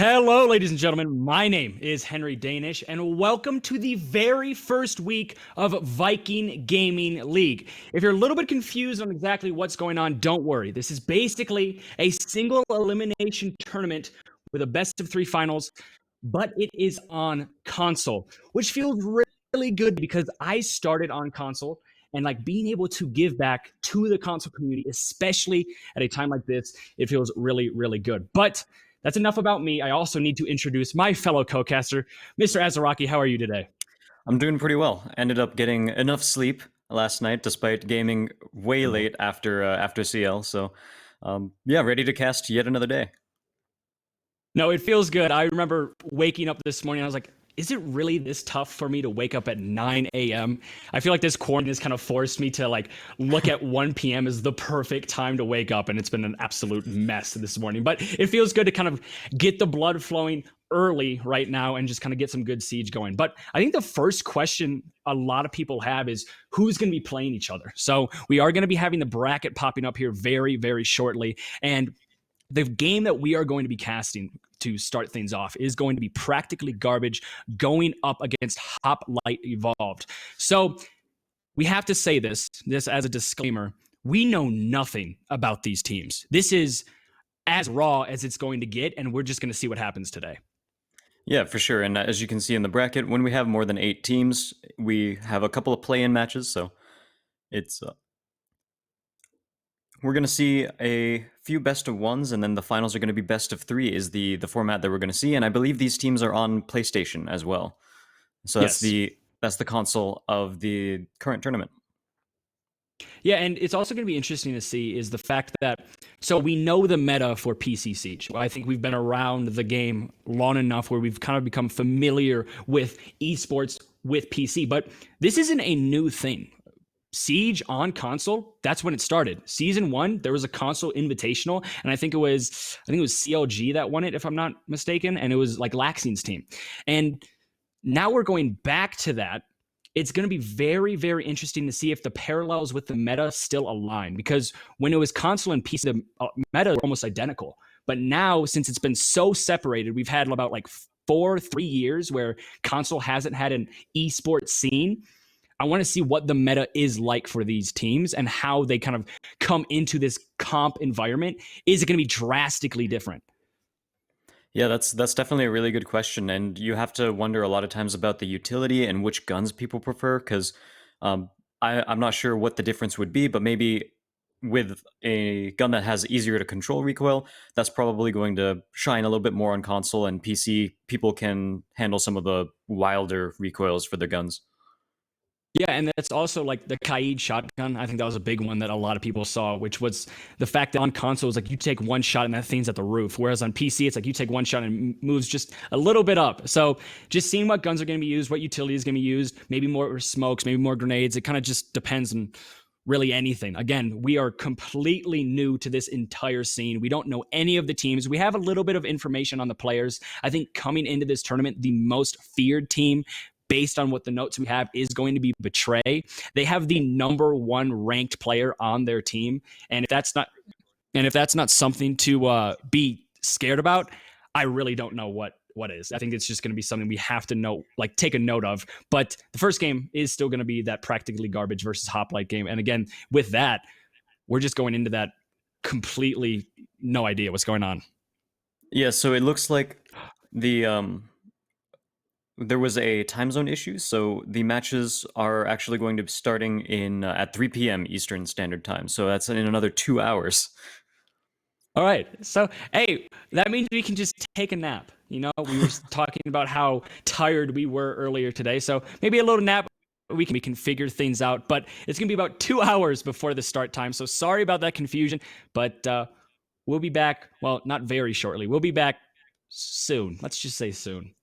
Hello, ladies and gentlemen. My name is Henry Danish, and welcome to the very first week of Viking Gaming League. If you're a little bit confused on exactly what's going on, don't worry. This is basically a single elimination tournament with a best of three finals, but it is on console, which feels really good because I started on console and like being able to give back to the console community, especially at a time like this, it feels really, really good. But that's enough about me. I also need to introduce my fellow co-caster, Mr. Azaraki. How are you today? I'm doing pretty well. Ended up getting enough sleep last night, despite gaming way late after CL. So, yeah, ready to cast yet another day. No, it feels good. I remember waking up this morning. I was like, is it really this tough for me to wake up at 9 a.m.? I feel like this quarantine has kind of forced me to like look at 1 p.m. as the perfect time to wake up, and it's been an absolute mess this morning. But it feels good to kind of get the blood flowing early right now and just kind of get some good siege going. But I think the first question a lot of people have is who's going to be playing each other. So we are going to be having the bracket popping up here very, very shortly. And the game that we are going to be casting to start things off is going to be Practically Garbage going up against Hoplite Evolved. So we have to say this as a disclaimer. We know nothing about these teams. This is as raw as it's going to get, and we're just going to see what happens today. Yeah, for sure. And as you can see in the bracket, when we have more than 8 teams, we have a couple of play-in matches. So it's we're going to see a few best of ones, and then the finals are going to be best of 3 is the format that we're going to see. And I believe these teams are on PlayStation as well. So Yes. that's the console of the current tournament. Yeah, and it's also going to be interesting to see is the fact that so we know the meta for PC Siege. I think we've been around the game long enough where we've kind of become familiar with esports with PC, but this isn't a new thing. Siege on console, that's when it started. Season 1, there was a console invitational, and I think it was CLG that won it if I'm not mistaken, and it was like Laxing's team. And now we're going back to that. It's going to be very, very interesting to see if the parallels with the meta still align, because when it was console and PC, the meta were almost identical. But now, since it's been so separated, we've had about like 3 years where console hasn't had an esports scene. I want to see what the meta is like for these teams and how they kind of come into this comp environment. Is it going to be drastically different? Yeah, that's definitely a really good question, and you have to wonder a lot of times about the utility and which guns people prefer. Because um, I'm not sure what the difference would be, but maybe with a gun that has easier to control recoil, that's probably going to shine a little bit more on console, and PC people can handle some of the wilder recoils for their guns. Yeah, and that's also like the Kaid shotgun. I think that was a big one that a lot of people saw, which was the fact that on console it's like you take one shot and that thing's at the roof, whereas on PC it's like you take one shot and it moves just a little bit up. So just seeing what guns are going to be used, what utility is going to be used, maybe more smokes, maybe more grenades. It kind of just depends on really anything. Again, we are completely new to this entire scene. We don't know any of the teams. We have a little bit of information on the players. I think coming into this tournament, the most feared team based on what the notes we have is going to be Betray. They have the number one ranked player on their team, and if that's not something to be scared about, I really don't know what is. I think it's just going to be something we have to know, like take a note of. But the first game is still going to be that Practically Garbage versus Hoplite game, and again, with that, we're just going into that completely no idea what's going on. Yeah, so it looks like the there was a time zone issue, so the matches are actually going to be starting in at 3 p.m. Eastern Standard Time. So that's in another 2 hours. All right. So, hey, that means we can just take a nap. We were talking about how tired we were earlier today. So maybe a little nap. We can figure things out. But it's going to be about 2 hours before the start time. So sorry about that confusion. But we'll be back. Well, not very shortly. We'll be back soon. Let's just say soon.